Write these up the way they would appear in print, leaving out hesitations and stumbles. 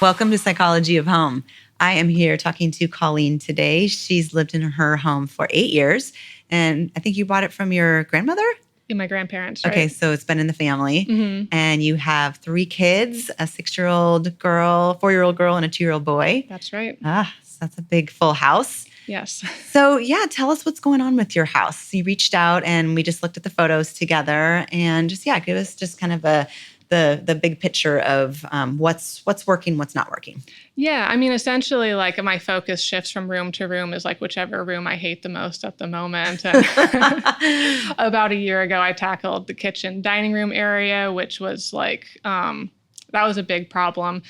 Welcome to Psychologie of Home. I am here talking to Colleen today. She's lived in her home for 8 years, and I think you bought it from your grandmother? My grandparents, right? Okay, so it's been in the family, and you have 3 kids, a 6-year-old girl, 4-year-old girl, and a 2-year-old boy. That's right. So that's a big full house. Yes. So yeah, tell us what's going on with your house. You reached out and we just looked at the photos together, and just give us just kind of the big picture of what's working, what's not working. Yeah, I mean, essentially, like my focus shifts from room to room is like whichever room I hate the most at the moment. And about a year ago, I tackled the kitchen dining room area, which was like that was a big problem.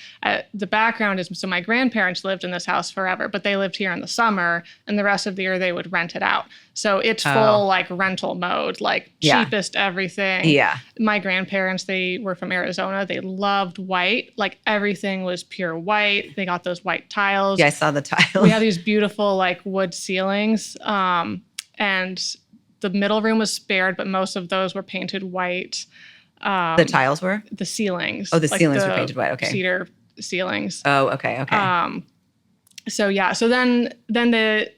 The background is, so my grandparents lived in this house forever, but they lived here in the summer, and the rest of the year they would rent it out. So it's full like rental mode, like cheapest everything. Yeah. My grandparents, they were from Arizona. They loved white. Like everything was pure white. They got those white tiles. Yeah, I saw the tiles. We have these beautiful like wood ceilings. And the middle room was spared, but most of those were painted white. The tiles were? The ceilings. Oh, the ceilings were painted white. Okay. Cedar ceilings. Oh, okay. So then the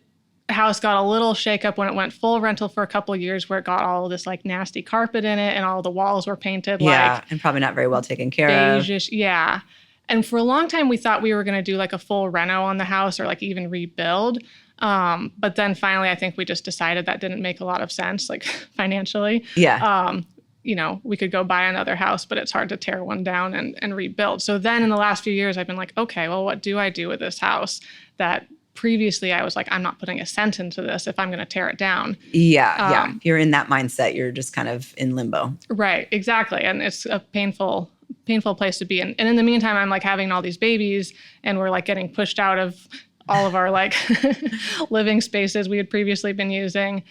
house got a little shakeup when it went full rental for a couple of years, where it got all this like nasty carpet in it, and all the walls were painted and probably not very well taken care beige-ish, of. Yeah. And for a long time, we thought we were going to do like a full reno on the house or like even rebuild. But then finally, I think we just decided that didn't make a lot of sense, like financially. Yeah. We could go buy another house, but it's hard to tear one down and rebuild. So then in the last few years, I've been like, okay, well, what do I do with this house that previously I was like, I'm not putting a cent into this if I'm going to tear it down. Yeah. If you're in that mindset, you're just kind of in limbo. Right, exactly. And it's a painful place to be in. And in the meantime, I'm like having all these babies, and we're like getting pushed out of all of our like living spaces we had previously been using.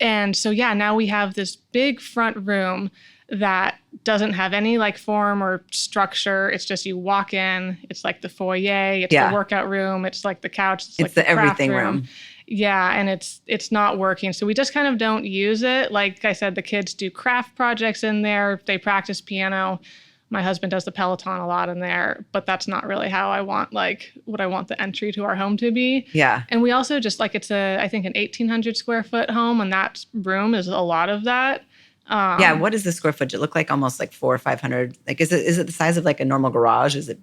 And so, now we have this big front room that doesn't have any like form or structure. It's just you walk in, it's like the foyer, it's the workout room, it's like the couch, it's like the everything room. Yeah, and it's not working. So we just kind of don't use it. Like I said, the kids do craft projects in there. They practice piano. My husband does the Peloton a lot in there, but that's not really how I want, like, what I want the entry to our home to be. Yeah. And we also just, like, it's I think an 1,800 square foot home, and that room is a lot of that. What is the square footage? It look like almost like 400 or 500. Like, is it the size of like a normal garage? Is it?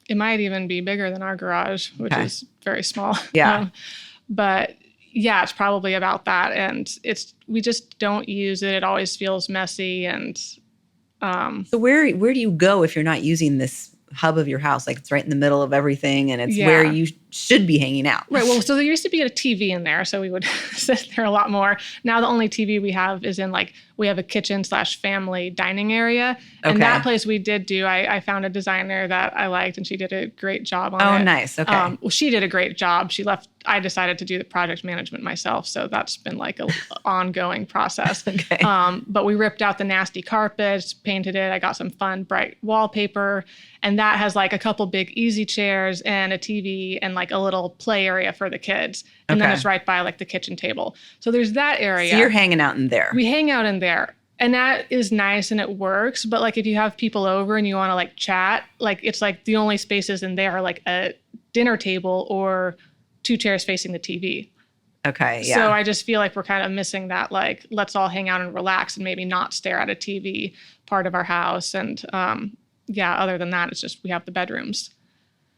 It might even be bigger than our garage, which is very small. Yeah. But yeah, it's probably about that. And we just don't use it. It always feels messy. And so where do you go if you're not using this hub of your house? Like, it's right in the middle of everything, and it's where you should be hanging out. Right. Well, so there used to be a TV in there, so we would sit there a lot more. Now the only TV we have is in we have a kitchen/family dining area. And that place we did do, I found a designer that I liked, and she did a great job on it. Oh, nice. Okay. Well, she did a great job. She left. I decided to do the project management myself, so that's been like an ongoing process. Okay. But we ripped out the nasty carpets, painted it. I got some fun, bright wallpaper, and that has like a couple big easy chairs and a TV and like a little play area for the kids. And then it's right by like the kitchen table. So there's that area. So you're hanging out in there. We hang out in there. And that is nice and it works. But like if you have people over and you want to like chat, like it's like the only spaces in there are like a dinner table or 2 chairs facing the TV. Okay, yeah. So I just feel like we're kind of missing that, like, let's all hang out and relax and maybe not stare at a TV part of our house. And other than that, it's just we have the bedrooms.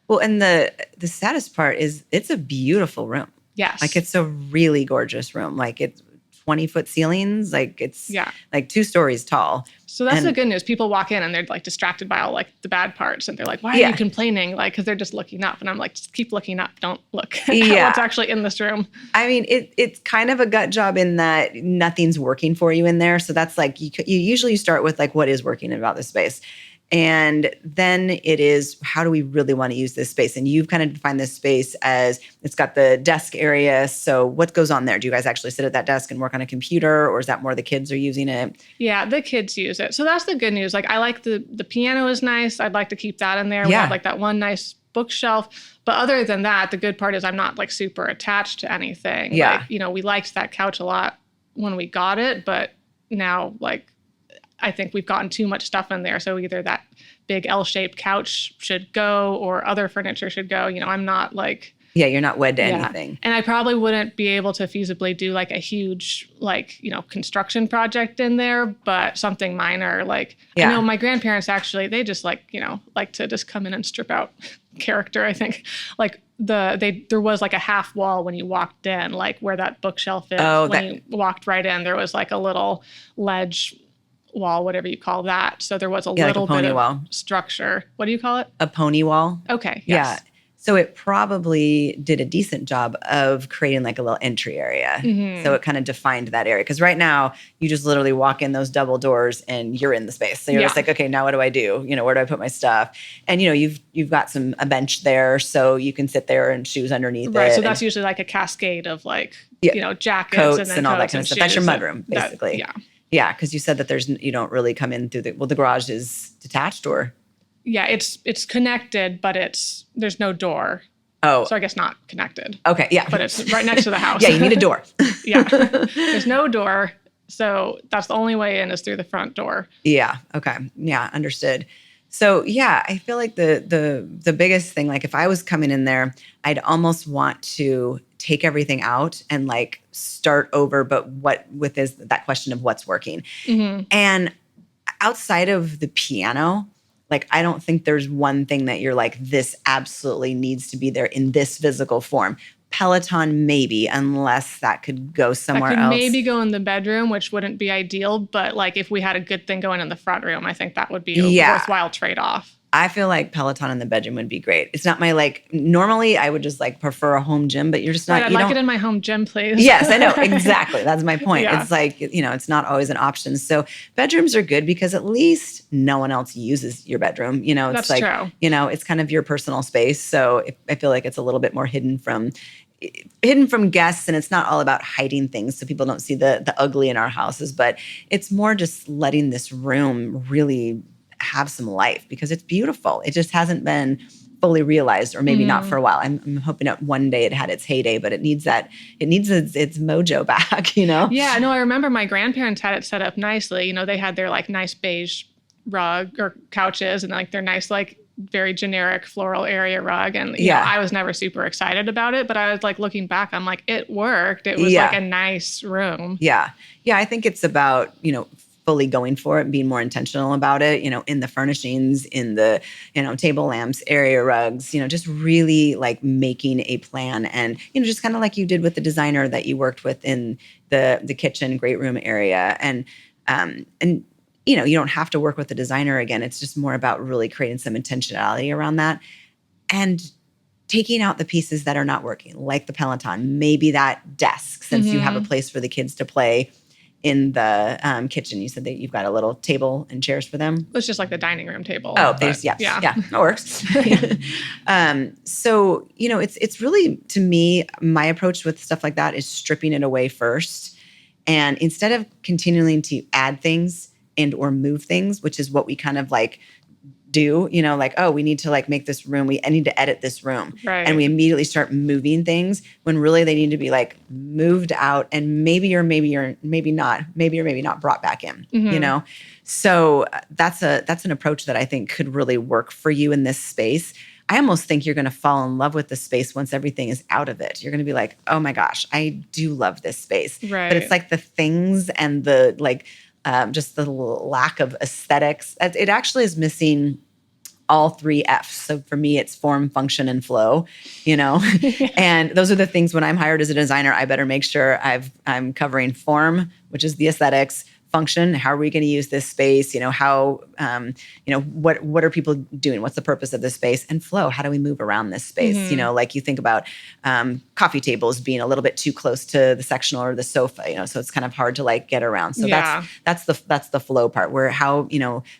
Well, and the saddest part is it's a beautiful room. Yes. Like, it's a really gorgeous room. Like, it's 20-foot ceilings. Like, it's like 2 stories tall. So that's the good news. People walk in and they're like distracted by all like the bad parts. And they're like, why are you complaining? Like, because they're just looking up. And I'm like, just keep looking up. Don't look at what's actually in this room. I mean, it's kind of a gut job in that nothing's working for you in there. So that's like, you usually start with like, what is working about this space? And then it is, how do we really want to use this space? And you've kind of defined this space as, it's got the desk area. So what goes on there? Do you guys actually sit at that desk and work on a computer, or is that more the kids are using it? Yeah, the kids use it. So that's the good news. Like, I like the piano is nice. I'd like to keep that in there. Yeah. We have like that one nice bookshelf. But other than that, the good part is I'm not like super attached to anything. Yeah. Like, we liked that couch a lot when we got it, but now like, I think we've gotten too much stuff in there. So either that big L-shaped couch should go or other furniture should go. I'm not like... Yeah, you're not wed to anything. And I probably wouldn't be able to feasibly do like a huge, like, construction project in there, but something minor. Like, I know my grandparents actually, they just like to just come in and strip out character, I think. Like there was like a half wall when you walked in, like where that bookshelf is. You walked right in, there was like a little ledge wall, whatever you call that. So there was a little like a pony bit wall. Of structure. What do you call it? A pony wall. Okay. Yes. Yeah. So it probably did a decent job of creating like a little entry area. Mm-hmm. So it kind of defined that area. Because right now, you just literally walk in those double doors and you're in the space. So you're just like, okay, now what do I do? Where do I put my stuff? And you've got a bench there, so you can sit there and shoes underneath it. Right. So that's usually like a cascade of like, jackets coats and all that kind of stuff. That's your mudroom, basically. Yeah. Because you said that you don't really come in through the garage is detached or? Yeah, it's connected, but there's no door. Oh. So I guess not connected. Okay, yeah. But it's right next to the house. Yeah, you need a door. Yeah. There's no door. So that's the only way in is through the front door. Yeah. Okay. Yeah, understood. So yeah, I feel like the biggest thing, like if I was coming in there, I'd almost want to take everything out and like start over, but is that question of what's working. Mm-hmm. And outside of the piano, like, I don't think there's one thing that you're like, this absolutely needs to be there in this physical form. Peloton, maybe, unless that could go somewhere else. Maybe go in the bedroom, which wouldn't be ideal. But like, if we had a good thing going in the front room, I think that would be a worthwhile trade-off. I feel like Peloton in the bedroom would be great. It's not my normally I would just like prefer a home gym, but you're just not. I'd like it in my home gym, please. Yes, I know. Exactly. That's my point. Yeah. It's like, it's not always an option. So bedrooms are good because at least no one else uses your bedroom. It's That's like, true. It's kind of your personal space. So I feel like it's a little bit more hidden from guests, and it's not all about hiding things so people don't see the ugly in our houses, but it's more just letting this room really have some life because it's beautiful. It just hasn't been fully realized, or maybe not for a while. I'm hoping that one day it had its heyday, but it needs its mojo back, Yeah, no, I remember my grandparents had it set up nicely. They had their like nice beige rug or couches and like their nice like very generic floral area rug. And I was never super excited about it, but I was like looking back, I'm like, it worked. It was like a nice room. Yeah. Yeah. I think it's about, fully going for it and being more intentional about it, in the furnishings, in the, table lamps, area rugs, just really like making a plan and, just kind of like you did with the designer that you worked with in the kitchen, great room area. And you don't have to work with the designer again. It's just more about really creating some intentionality around that and taking out the pieces that are not working, like the Peloton, maybe that desk, since you have a place for the kids to play in the kitchen. You said that you've got a little table and chairs for them. It's just like the dining room table. Oh, yeah, that works. So, it's really, to me, my approach with stuff like that is stripping it away first. And instead of continuing to add things and or move things, which is what we kind of like do, like, oh, we need to like make this room. I need to edit this room. Right. And we immediately start moving things when really they need to be like moved out and maybe not brought back in, So that's an approach that I think could really work for you in this space. I almost think you're going to fall in love with the space once everything is out of it. You're going to be like, oh my gosh, I do love this space. Right. But it's like the things and the like, just the lack of aesthetics. It actually is missing all 3 F's. So for me, it's form, function, and flow, and those are the things when I'm hired as a designer, I better make sure I'm covering form, which is the aesthetics, function, how are we going to use this space, how, what are people doing? What's the purpose of this space? And flow, how do we move around this space? Like you think about coffee tables being a little bit too close to the sectional or the sofa, so it's kind of hard to like get around. So that's the flow part where how,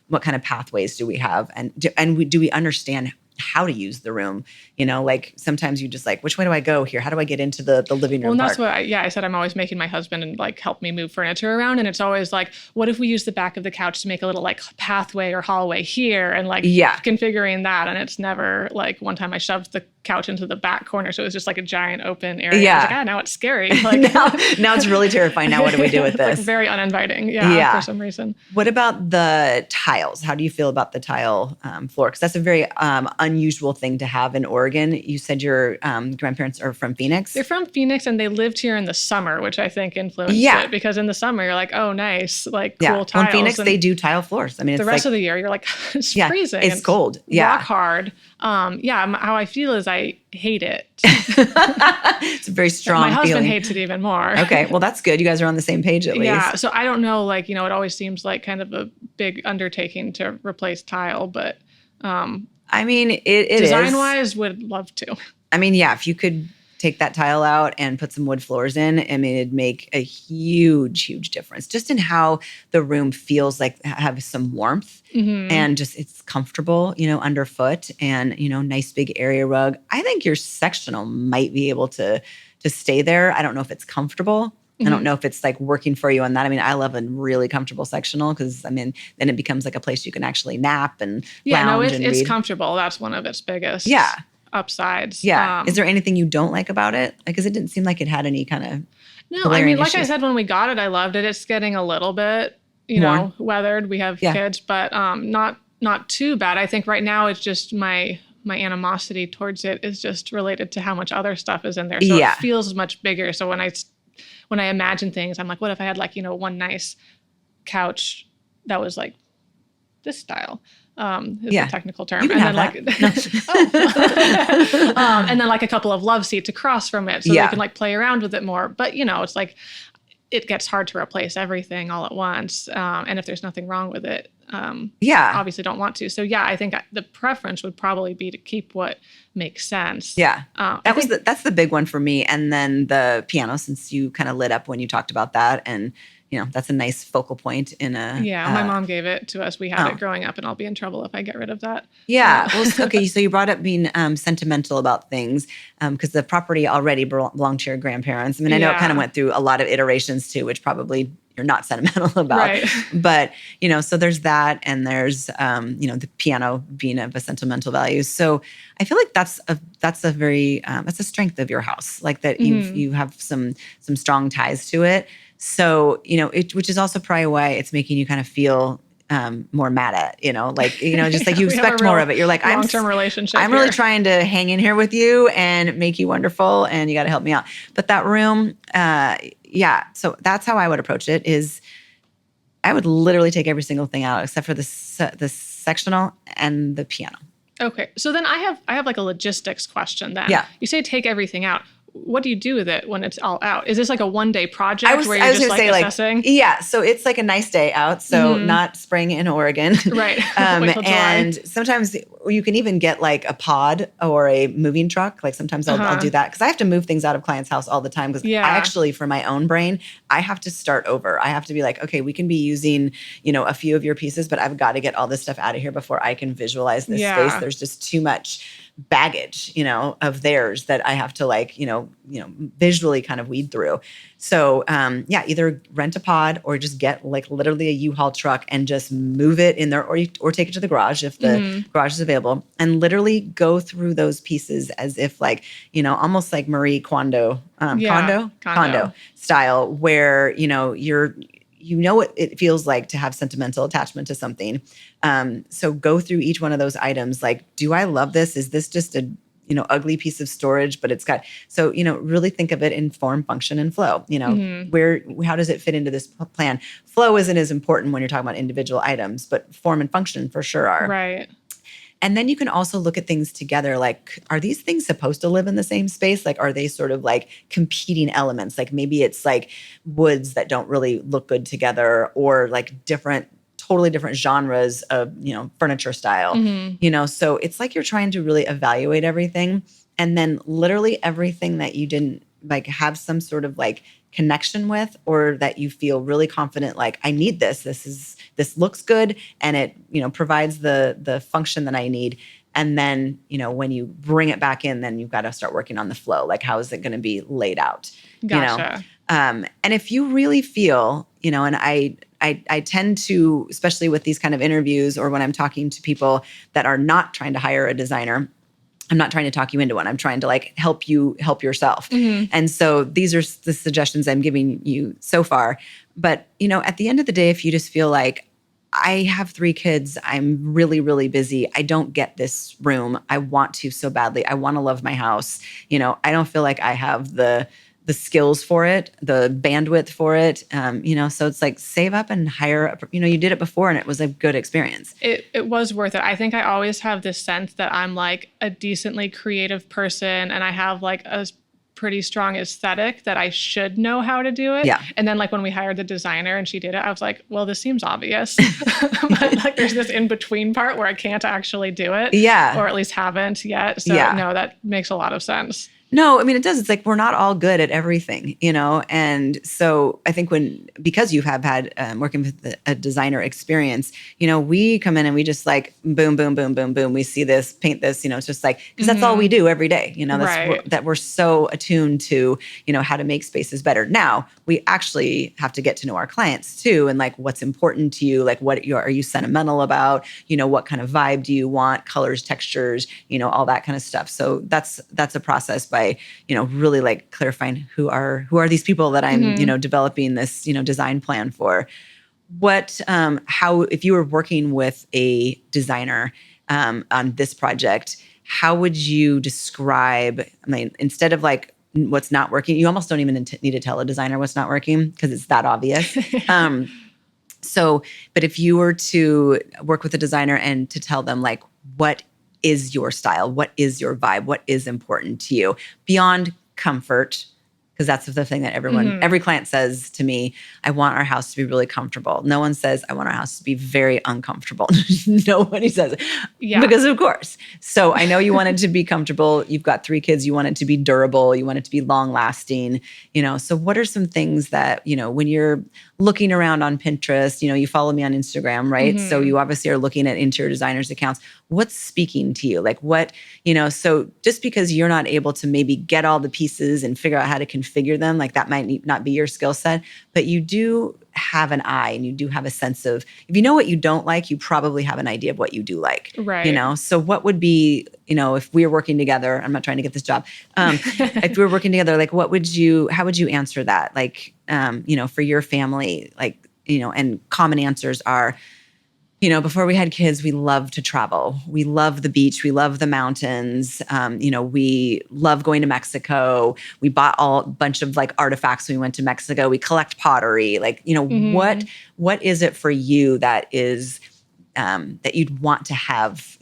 what kind of pathways do we have? And do we understand how to use the room. Like sometimes you just like, which way do I go here? How do I get into the living room Well, and part? that's what I said I'm always making my husband and like help me move furniture around. And it's always like, what if we use the back of the couch to make a little like pathway or hallway here and like configuring that. And it's never like one time I shoved the couch into the back corner. So it was just like a giant open area. Yeah. I was like, now it's scary. Like now it's really terrifying. Now what do we do with this? Like very uninviting. Yeah. For some reason. What about the tiles? How do you feel about the tile floor? Because that's a very unusual thing to have in Oregon. You said your grandparents are from Phoenix. They're from Phoenix and they lived here in the summer, which I think influenced it because in the summer you're like, oh, nice, like cool tiles. Well, in Phoenix, they do tile floors. I mean, the rest of the year you're like, it's freezing. It's cold. Rock hard. How I feel is I hate it. It's a very strong My husband feeling. hates it even more. Okay, well, that's good. You guys are on the same page at least. Yeah, so I don't know, like, it always seems like kind of a big undertaking to replace tile, but I mean, it design-wise, would love to. I mean, yeah, if you could take that tile out and put some wood floors in, I mean, it'd make a huge, huge difference just in how the room feels like have some warmth and just it's comfortable, underfoot and, nice big area rug. I think your sectional might be able to stay there. I don't know if it's comfortable. I don't know if it's like working for you on that. I mean, I love a really comfortable sectional because then it becomes like a place you can actually nap and lounge and it's read. comfortable. That's one of its biggest upsides. Yeah. Is there anything you don't like about it? Because it didn't seem like it had any kind of No, I mean, like I said, when we got it, I loved it. It's getting a little bit, weathered. We have kids, but not too bad. I think right now it's just my animosity towards it is just related to how much other stuff is in there. So it feels much bigger. So when I imagine things, I'm like, what if I had like, one nice couch that was like this style? Is the technical term. You can and have then that. and then like a couple of love seats across from it so they can like play around with it more. But it's like it gets hard to replace everything all at once. And if there's nothing wrong with it, obviously don't want to. So I think the preference would probably be to keep what makes sense. Yeah. That's the big one for me. And then the piano, since you kind of lit up when you talked about that. And that's a nice focal point in a... Yeah, my mom gave it to us. We had it growing up, and I'll be in trouble if I get rid of that. Yeah. Well, okay, so you brought up being sentimental about things because the property already belonged to your grandparents. I mean, I know it kind of went through a lot of iterations too, which probably you're not sentimental about. Right. But, so there's that, and there's, the piano being of a sentimental value. So I feel like that's a very, that's a strength of your house, like that you have some strong ties to it. So, which is also probably why it's making you kind of feel more mad at, just like you expect more of it. You're like, long-term relationship. I'm really trying to hang in here with you and make you wonderful, and you got to help me out. But that room, so that's how I would approach it. Is I would literally take every single thing out except for the sectional and the piano. Okay, so then I have like a logistics question. Then you say take everything out. What do you do with it when it's all out? Is this like a one-day project where you're just like assessing? So it's like a nice day out. So not spring in Oregon. Right. And sometimes you can even get like a pod or a moving truck. Like sometimes I'll do that because I have to move things out of clients' house all the time because I actually, for my own brain, I have to start over. I have to be like, okay, we can be using, a few of your pieces, but I've got to get all this stuff out of here before I can visualize this space. There's just too much baggage, of theirs that I have to visually kind of weed through. So, either rent a pod or just get like literally a U-Haul truck and just move it in there or take it to the garage if the garage is available and literally go through those pieces as if like, almost like Marie Kondo, Kondo style where, what it feels like to have sentimental attachment to something. So go through each one of those items. Like, do I love this? Is this just a, ugly piece of storage, but it's got, so, really think of it in form, function, and flow, how does it fit into this plan? Flow isn't as important when you're talking about individual items, but form and function for sure are. Right. And then you can also look at things together. Like, are these things supposed to live in the same space? Like, are they sort of like competing elements? Like maybe it's like woods that don't really look good together or like totally different genres of, furniture style, so it's like you're trying to really evaluate everything. And then literally everything that you didn't like have some sort of like connection with, or that you feel really confident, like I need this. This looks good. And it, provides the function that I need. And then, when you bring it back in, then you've got to start working on the flow. Like, how is it going to be laid out? Gotcha. And if you really feel, and I tend to, especially with these kind of interviews or when I'm talking to people that are not trying to hire a designer, I'm not trying to talk you into one. I'm trying to help you help yourself. Mm-hmm. And so these are the suggestions I'm giving you so far. But, at the end of the day, if you just feel like, I have 3 kids, I'm really, really busy, I don't get this room, I want to so badly, I want to love my house, I don't feel like I have the skills for it, the bandwidth for it, so it's like save up and hire, you did it before and it was a good experience. It was worth it. I think I always have this sense that I'm like a decently creative person and I have like a pretty strong aesthetic that I should know how to do it. Yeah. And then like when we hired the designer and she did it, I was like, well, this seems obvious. But like there's this in-between part where I can't actually do it. Yeah. Or at least haven't yet. So no, that makes a lot of sense. No, I mean, it does. It's like we're not all good at everything, and so I think because you have had working with a designer experience, we come in and we just like boom, boom, boom, boom, boom. We see this, paint this, it's just like, because that's all we do every day, that we're so attuned to, how to make spaces better. Now, we actually have to get to know our clients too, and like what's important to you, like what are you sentimental about, what kind of vibe do you want, colors, textures, all that kind of stuff. So that's a process by, really like clarifying who are these people that I'm, developing this, design plan for. How, if you were working with a designer on this project, how would you describe, instead of like what's not working, you almost don't even need to tell a designer what's not working because it's that obvious. But if you were to work with a designer and to tell them like, what is your style? What is your vibe? What is important to you beyond comfort? Because that's the thing that every client says to me, I want our house to be really comfortable. No one says, I want our house to be very uncomfortable. Nobody says it. Yeah. Because of course. So I know you want it to be comfortable. You've got 3 kids. You want it to be durable. You want it to be long lasting. So what are some things that, when you're looking around on Pinterest, you follow me on Instagram, right? Mm-hmm. So you obviously are looking at interior designers' accounts. What's speaking to you? Like what, so just because you're not able to maybe get all the pieces and figure out how to configure them, like that might not be your skill set, but you do have an eye and you do have a sense of, if you know what you don't like, you probably have an idea of what you do like, right? So what would be, if we were working together, I'm not trying to get this job. If we were working together, like how would you answer that? Like, for your family, like, and common answers are, before we had kids, we loved to travel. We love the beach. We love the mountains. We love going to Mexico. We bought a bunch of like artifacts when we went to Mexico. We collect pottery. Like, what is it for you that is, that you'd want to have,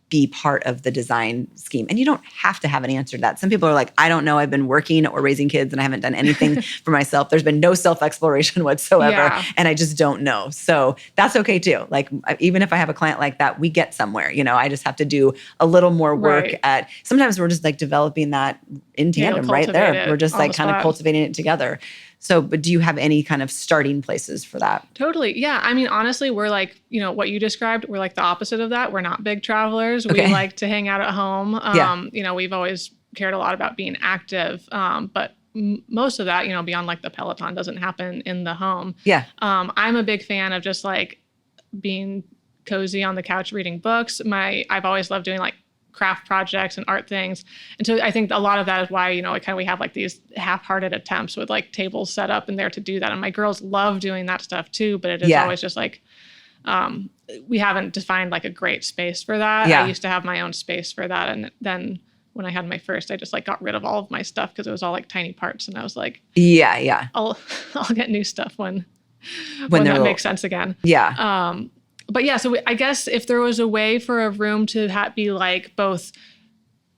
be part of the design scheme? And you don't have to have an answer to that. Some people are like, I don't know. I've been working or raising kids and I haven't done anything for myself. There's been no self-exploration whatsoever. And I just don't know. So that's okay too. Like, even if I have a client like that, we get somewhere, I just have to do a little more work at, sometimes we're just like developing that in tandem right there. We're just like kind of cultivating it together. So, but do you have any kind of starting places for that? Totally. Yeah. I mean, honestly, we're like, what you described, we're like the opposite of that. We're not big travelers. Okay. We like to hang out at home. We've always cared a lot about being active. But most of that, beyond like the Peloton doesn't happen in the home. Yeah. I'm a big fan of just like being cozy on the couch, reading books. I've always loved doing like craft projects and art things. And so I think a lot of that is why, we have like these half-hearted attempts with like tables set up in there to do that. And my girls love doing that stuff too, but it is always just like, we haven't defined like a great space for that. Yeah. I used to have my own space for that. And then when I had my first, I just like got rid of all of my stuff because it was all like tiny parts. And I was like, I'll get new stuff when that makes sense again. Yeah. But yeah, so I guess if there was a way for a room to be like both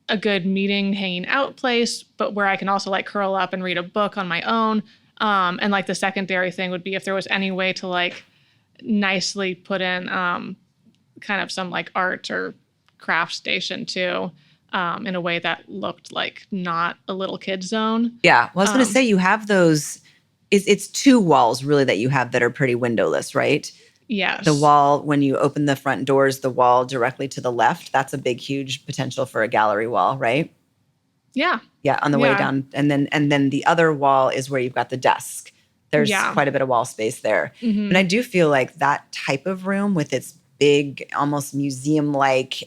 a good meeting, hanging out place, but where I can also like curl up and read a book on my own. And like the secondary thing would be if there was any way to like nicely put in kind of some like art or craft station too, in a way that looked like not a little kid zone. Yeah. Well, I was going to say you have those, it's 2 walls really that you have that are pretty windowless, right? Yes. The wall, when you open the front doors, the wall directly to the left, that's a big, huge potential for a gallery wall, right? Yeah. Yeah, on the way down. And then the other wall is where you've got the desk. There's quite a bit of wall space there. And I do feel like that type of room with its big, almost museum-like,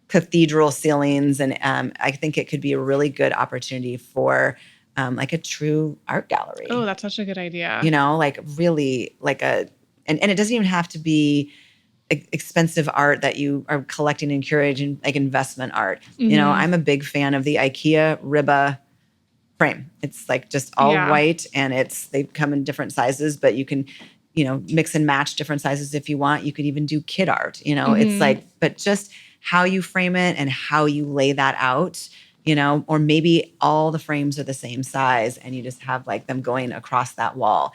cathedral ceilings. And I think it could be a really good opportunity for like a true art gallery. Oh, that's such a good idea. Like really like and it doesn't even have to be expensive art that you are collecting and curating, like investment art. I'm a big fan of the IKEA Ribba frame. It's like just all white, and they come in different sizes, but you can, mix and match different sizes if you want. You could even do kid art, it's like, but just how you frame it and how you lay that out, or maybe all the frames are the same size and you just have like them going across that wall,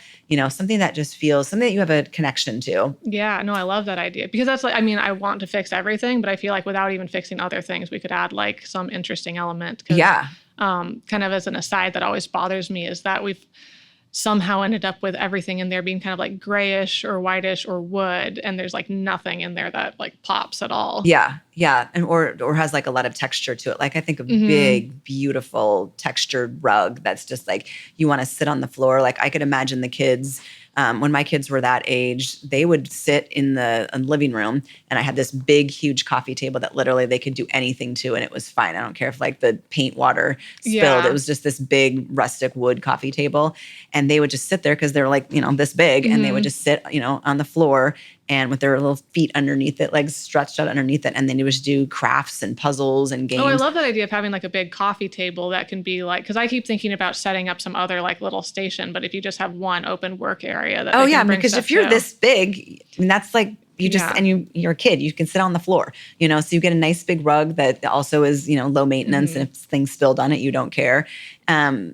something that just feels something that you have a connection to. Yeah, no, I love that idea, because that's like, I want to fix everything, but I feel like without even fixing other things, we could add like some interesting element. Yeah. Kind of as an aside that always bothers me is that we've somehow ended up with everything in there being kind of like grayish or whitish or wood, and there's like nothing in there that like pops at all. Yeah, and or has like a lot of texture to it. Like I think a big, beautiful textured rug that's just like you want to sit on the floor. Like I could imagine the kids. When my kids were that age, they would sit in the living room, and I had this big, huge coffee table that literally they could do anything to, and it was fine. I don't care if like the paint water spilled. Yeah. It was just this big rustic wood coffee table, and they would just sit there because they're like, this big, and they would just sit, on the floor and with their little feet underneath it, legs stretched out underneath it, and then they would just do crafts and puzzles and games. Oh, I love that idea of having like a big coffee table that can be like, because I keep thinking about setting up some other like little station, but if you just have one open work area that because if you're this big, that's like you just and you're a kid, you can sit on the floor, so you get a nice big rug that also is low maintenance, and if things spilled on it, you don't care.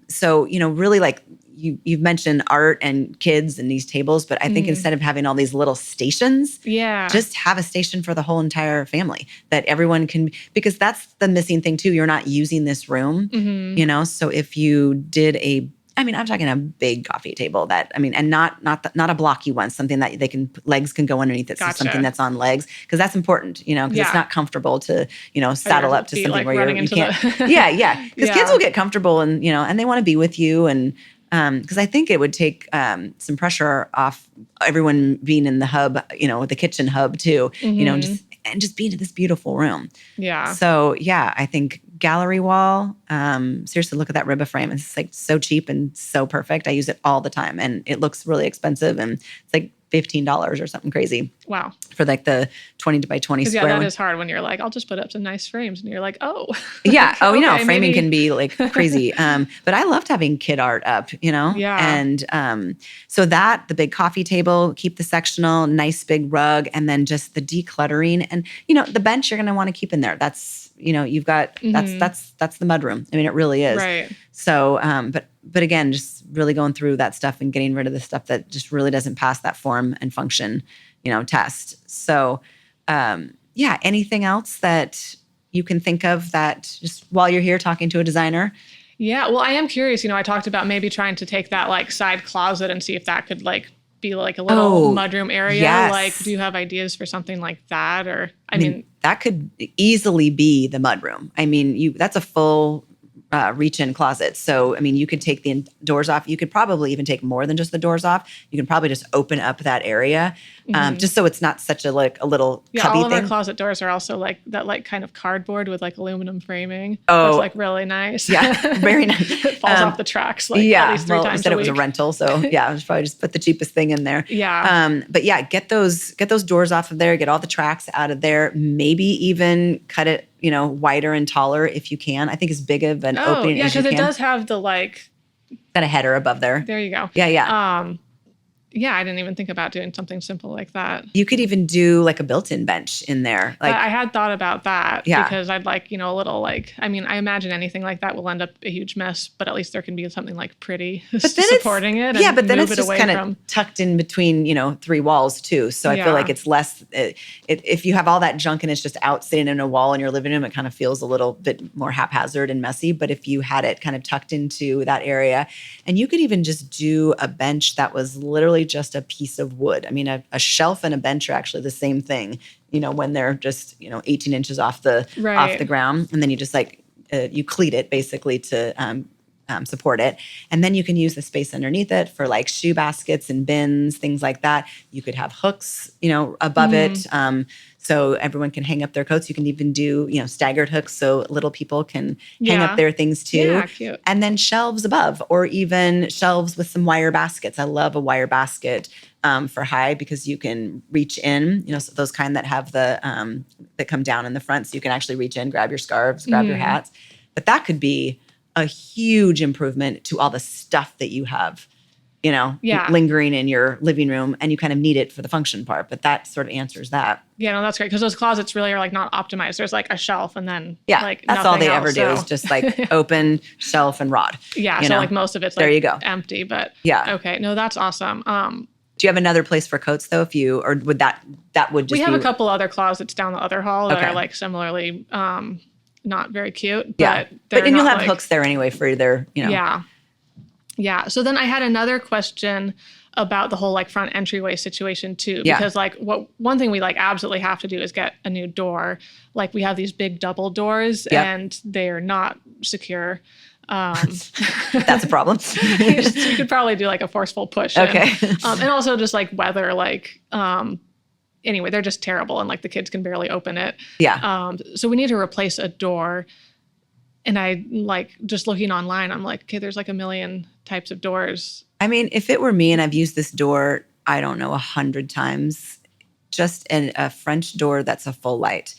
So really like you've mentioned art and kids and these tables, but I think instead of having all these little stations, just have a station for the whole entire family that everyone can, because that's the missing thing too. You're not using this room, so if you did I'm talking a big coffee table and not a blocky one, something that legs can go underneath it. Gotcha. So something that's on legs, because that's important, because it's not comfortable to, saddle up to something like where you can't. Because kids will get comfortable and, and they want to be with you. And because I think it would take some pressure off everyone being in the hub, the kitchen hub too, just being in this beautiful room. Yeah. So I think gallery wall, seriously look at that Ribba frame. It's like so cheap and so perfect. I use it all the time, and it looks really expensive, and it's like $15 or something crazy. Wow. For like the 20 by 20 square. Yeah, that is hard when you're like, I'll just put up some nice frames, and you're like, oh. Yeah. Oh, okay, framing can be like crazy. But I loved having kid art up, Yeah. And so the big coffee table, keep the sectional, nice big rug, and then just the decluttering. And, the bench you're going to want to keep in there. That's, you've got, that's the mudroom. It really is. Right. So, but again, just really going through that stuff and getting rid of the stuff that just really doesn't pass that form and function, test. So, anything else that you can think of that just while you're here talking to a designer? Yeah. Well, I am curious, I talked about maybe trying to take that like side closet and see if that could like be like a little mudroom area. Yes. Like, do you have ideas for something like that? Or, I mean, that could easily be the mudroom. That's a full reach-in closet. So, you could take the doors off. You could probably even take more than just the doors off. You can probably just open up that area, just so it's not such a little cubby all of thing. our closet doors are also like that, like kind of cardboard with like aluminum framing. Oh, it's like really nice. Yeah, very nice. It falls off the tracks at least 3 times instead a it was a week. rental, so I was probably just put the cheapest thing in there. Yeah. But get those doors off of there. Get all the tracks out of there. Maybe even cut it, wider and taller if you can. I think as big of an opening as you can. Yeah, because it does have the like. Got a header above there. There you go. Yeah. Yeah, I didn't even think about doing something simple like that. You could even do like a built-in bench in there. Like I had thought about that because I'd like, a little like, I imagine anything like that will end up a huge mess, but at least there can be something like pretty supporting it. Yeah, but then it's just kind of tucked in between, 3 walls too. So I feel like it's less, if you have all that junk and it's just out sitting in a wall in your living room, it kind of feels a little bit more haphazard and messy. But if you had it kind of tucked into that area, and you could even just do a bench that was literally literally just a piece of wood. I mean, a shelf and a bench are actually the same thing, when they're just, 18 inches off the ground. And then you just you cleat it basically to support it. And then you can use the space underneath it for like shoe baskets and bins, things like that. You could have hooks, above it. So everyone can hang up their coats. You can even do, staggered hooks so little people can hang up their things too. Yeah, cute. And then shelves above, or even shelves with some wire baskets. I love a wire basket for high because you can reach in, so those kind that have the, that come down in the front. So you can actually reach in, grab your scarves, grab your hats. But that could be a huge improvement to all the stuff that you have, lingering in your living room, and you kind of need it for the function part. But that sort of answers that. Yeah, no, that's great, because those closets really are like not optimized. There's like a shelf and then like that's all they else, ever do is just like open shelf and rod. Yeah, so like most of it's like there you go. Empty, but okay, no, that's awesome. Do you have another place for coats though? Or would that would just we have a couple other closets down the other hall that are like similarly not very cute. But and you'll have hooks there anyway for either, Yeah. So then I had another question about the whole like front entryway situation too, because like one thing we like absolutely have to do is get a new door. Like we have these big double doors and they're not secure. That's a problem. You could probably do like a forceful push. Okay. And also just like weather, like, anyway, they're just terrible and like the kids can barely open it. Yeah. So we need to replace a door. And I like just looking online, I'm like, okay, there's like a million types of doors. I mean, if it were me and I've used this door, I don't know, 100 times, just a French door that's a full light.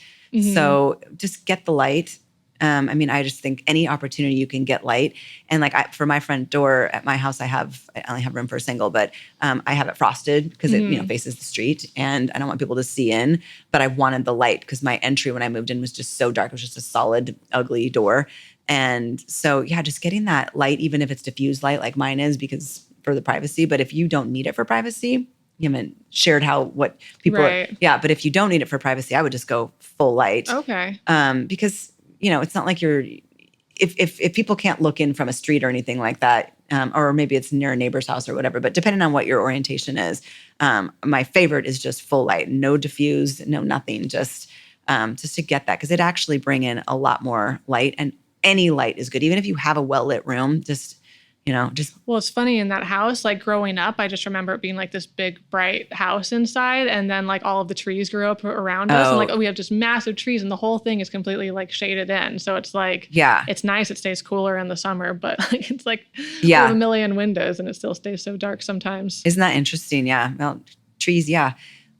So just get the light. I mean, I just think any opportunity you can get light. And like for my front door at my house, I only have room for a single, but I have it frosted because it faces the street, and I don't want people to see in. But I wanted the light because my entry when I moved in was just so dark. It was just a solid, ugly door. And so, just getting that light, even if it's diffused light like mine is, because for the privacy. But if you don't need it for privacy, you haven't shared what people but if you don't need it for privacy, I would just go full light. Okay. Because it's not like if people can't look in from a street or anything like that, or maybe it's near a neighbor's house or whatever, but depending on what your orientation is, my favorite is just full light, no diffuse, no nothing, just to get that, because it actually bring in a lot more light, and any light is good. Even if you have a well-lit room, just. Well, it's funny in that house, like growing up, I just remember it being like this big, bright house inside. And then like all of the trees grew up around us. And like, we have just massive trees and the whole thing is completely like shaded in. So it's like, it's nice. It stays cooler in the summer, but like, it's like we have a million windows and it still stays so dark sometimes. Isn't that interesting? Yeah. Well, trees. Yeah.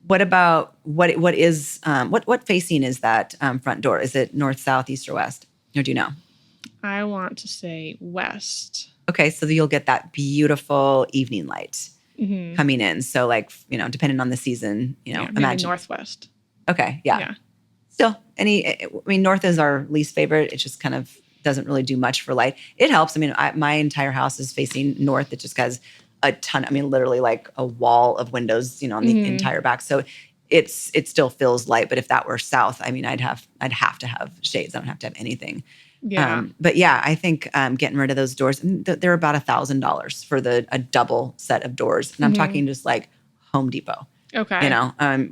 What about what facing is that front door? Is it north, south, east, or west? Or do you know? I want to say west. Okay, so you'll get that beautiful evening light coming in. So like, depending on the season, imagine northwest. Okay, yeah. Still, north is our least favorite. It just kind of doesn't really do much for light. It helps. I mean, my entire house is facing north. It just has a ton, literally like a wall of windows, on the entire back. So it still feels light. But if that were south, I'd have to have shades. I don't have to have anything. Yeah. But I think getting rid of those doors, they're about $1,000 for a double set of doors. And I'm talking just like Home Depot. Okay.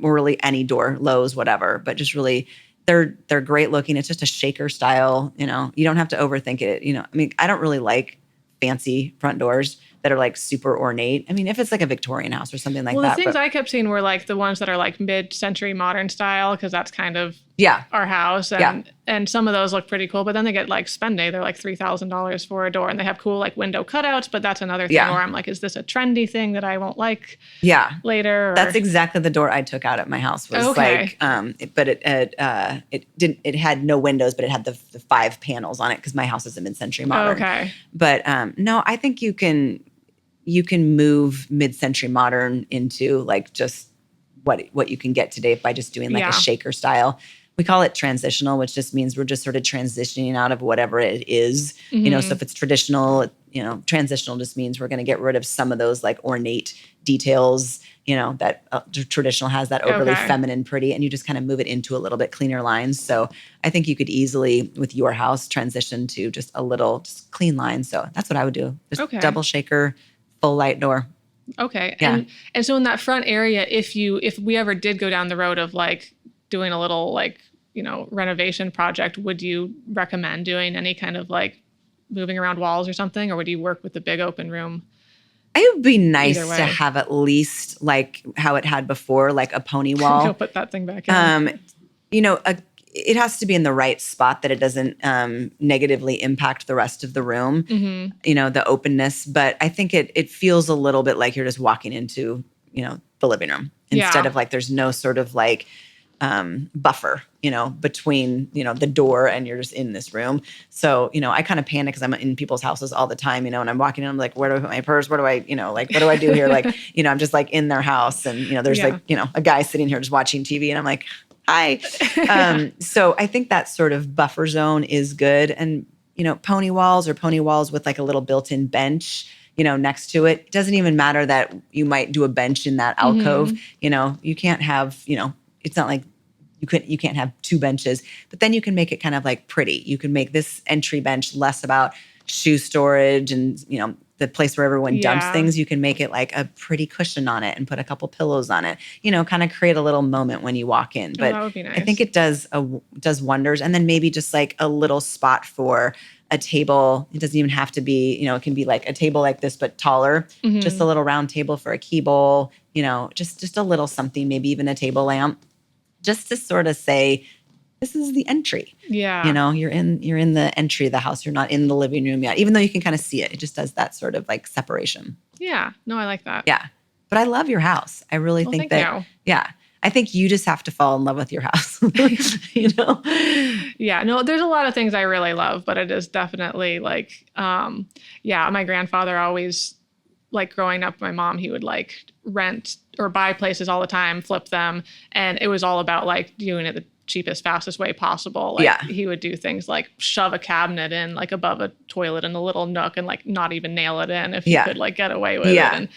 Or really any door, Lowe's, whatever. But just really, they're great looking. It's just a shaker style, you don't have to overthink it. I don't really like fancy front doors that are like super ornate. If it's like a Victorian house or something like that. Well, the things I kept seeing were like the ones that are like mid-century modern style, because that's kind of our house. And some of those look pretty cool, but then they get like spendy. They're like $3,000 for a door, and they have cool like window cutouts, but that's another thing where I'm like, is this a trendy thing that I won't like later? Or? That's exactly the door I took out at my house was like, but it had no windows, but it had the 5 panels on it because my house is a mid-century modern. Okay. But no, I think you can move mid-century modern into like just what you can get today by just doing like a shaker style. We call it transitional, which just means we're just sort of transitioning out of whatever it is. So if it's traditional, transitional just means we're going to get rid of some of those like ornate details, that traditional has that overly feminine pretty, and you just kind of move it into a little bit cleaner lines. So I think you could easily, with your house, transition to just a little just clean lines. So that's what I would do. Just double shaker, full light door. Okay. Yeah. And so in that front area, if we ever did go down the road of like doing a little like, renovation project, would you recommend doing any kind of like moving around walls or something, or would you work with the big open room? It would be nice to have at least like how it had before, like a pony wall. Go put that thing back in. It has to be in the right spot that it doesn't negatively impact the rest of the room, the openness. But I think it feels a little bit like you're just walking into, the living room instead of like there's no sort of like buffer, between, the door and you're just in this room. So, I kind of panic because I'm in people's houses all the time, and I'm walking in, I'm like, where do I put my purse? Where do I, what do I do here? Like, I'm just like in their house and, there's like, a guy sitting here just watching TV and I'm like, hi. So I think that sort of buffer zone is good. And, pony walls with like a little built-in bench, next to it. It doesn't even matter that you might do a bench in that alcove. You can't have, it's not like you can't have two benches, but then you can make it kind of like pretty. You can make this entry bench less about shoe storage and, the place where everyone dumps things. You can make it like a pretty cushion on it and put a couple pillows on it, kind of create a little moment when you walk in. But that would be nice. I think it does wonders. And then maybe just like a little spot for a table. It doesn't even have to be, it can be like a table like this, but taller, just a little round table for a key bowl, just a little something, maybe even a table lamp, just to sort of say, this is the entry. Yeah. You're in the entry of the house. You're not in the living room yet, even though you can kind of see it. It just does that sort of like separation. Yeah. No, I like that. Yeah. But I love your house. I really think that. You. Yeah. I think you just have to fall in love with your house. Yeah. No, there's a lot of things I really love, but it is definitely like, my grandfather always, like growing up, my mom, he would like rent or buy places all the time, flip them. And it was all about like doing it the cheapest, fastest way possible. Like he would do things like shove a cabinet in like above a toilet in a little nook and like not even nail it in if he could like get away with it. And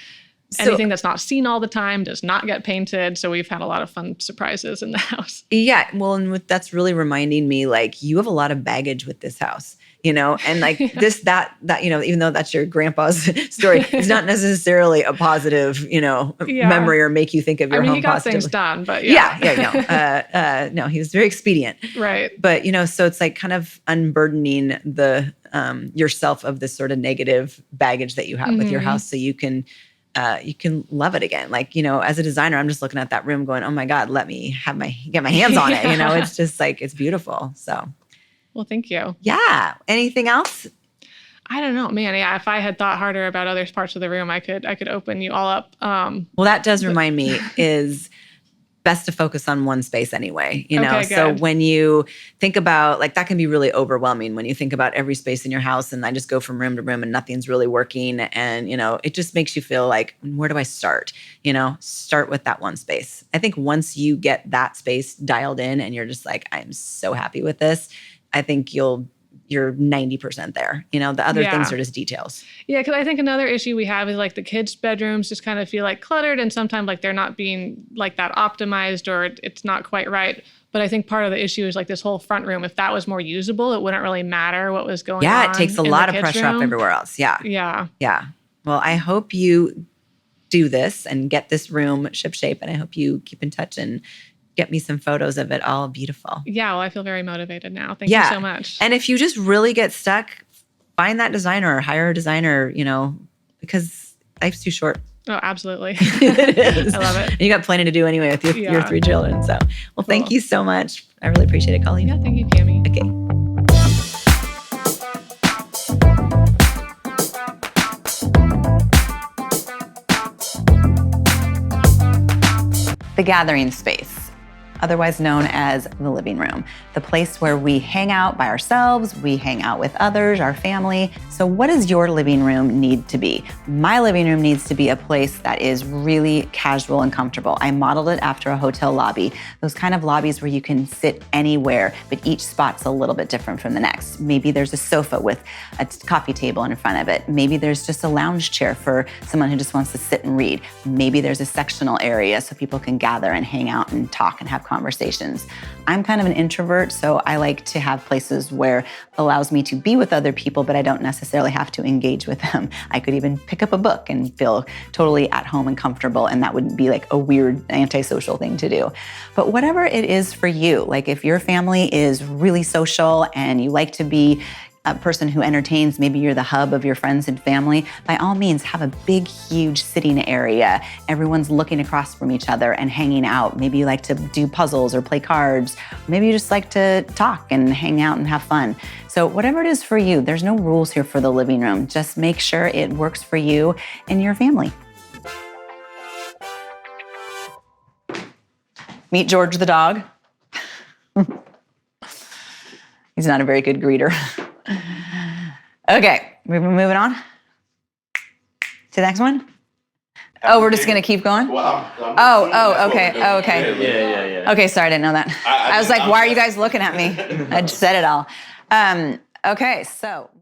anything that's not seen all the time does not get painted. So we've had a lot of fun surprises in the house. Yeah. Well, and that's really reminding me, like, you have a lot of baggage with this house, and like that, even though that's your grandpa's story, it's not necessarily a positive, memory or make you think of your home he got positively. Things done, but no, he was very expedient. Right. But, so it's like kind of unburdening the, yourself of this sort of negative baggage that you have with your house. So you can love it again. Like, as a designer, I'm just looking at that room going, oh my God, let me get my hands on it. It's just like, it's beautiful. So. Well, thank you. Yeah. Anything else? I don't know, man. Yeah. If I had thought harder about other parts of the room, I could open you all up. Well, that does remind me is best to focus on one space anyway, Okay, so when you think about, like, that can be really overwhelming when you think about every space in your house and I just go from room to room and nothing's really working. And, it just makes you feel like, where do I start? Start with that one space. I think once you get that space dialed in and you're just like, I'm so happy with this, I think you're 90% there. The other things are just details. Yeah, because I think another issue we have is like the kids' bedrooms just kind of feel like cluttered and sometimes like they're not being like that optimized or it's not quite right. But I think part of the issue is like this whole front room, if that was more usable, it wouldn't really matter what was going on. Yeah, it takes a lot of pressure off everywhere else. Yeah. Yeah. Yeah. Well, I hope you do this and get this room shipshape, and I hope you keep in touch and get me some photos of it all beautiful. Yeah, well, I feel very motivated now. Thank you so much. And if you just really get stuck, find that designer or hire a designer, because life's too short. Oh, absolutely. It is. I love it. And you got plenty to do anyway with your 3 children. So, well, thank you so much. I really appreciate it, Colleen. Yeah, thank you, Cami. Okay. The gathering space, otherwise known as the living room, the place where we hang out by ourselves, we hang out with others, our family. So what does your living room need to be? My living room needs to be a place that is really casual and comfortable. I modeled it after a hotel lobby, those kind of lobbies where you can sit anywhere, but each spot's a little bit different from the next. Maybe there's a sofa with a coffee table in front of it. Maybe there's just a lounge chair for someone who just wants to sit and read. Maybe there's a sectional area so people can gather and hang out and talk and have conversations. conversations. I'm kind of an introvert, so I like to have places where it allows me to be with other people, but I don't necessarily have to engage with them. I could even pick up a book and feel totally at home and comfortable, and that wouldn't be like a weird antisocial thing to do. But whatever it is for you, like if your family is really social and you like to be a person who entertains, maybe you're the hub of your friends and family, by all means, have a big, huge sitting area. Everyone's looking across from each other and hanging out. Maybe you like to do puzzles or play cards. Maybe you just like to talk and hang out and have fun. So whatever it is for you, there's no rules here for the living room. Just make sure it works for you and your family. Meet George the dog. He's not a very good greeter. Okay, we're moving on to the next one. Oh, we're just gonna keep going. Well, Okay. Yeah. Okay, sorry, I didn't know that. I was like, why are you guys looking at me? I just said it all. Okay, so.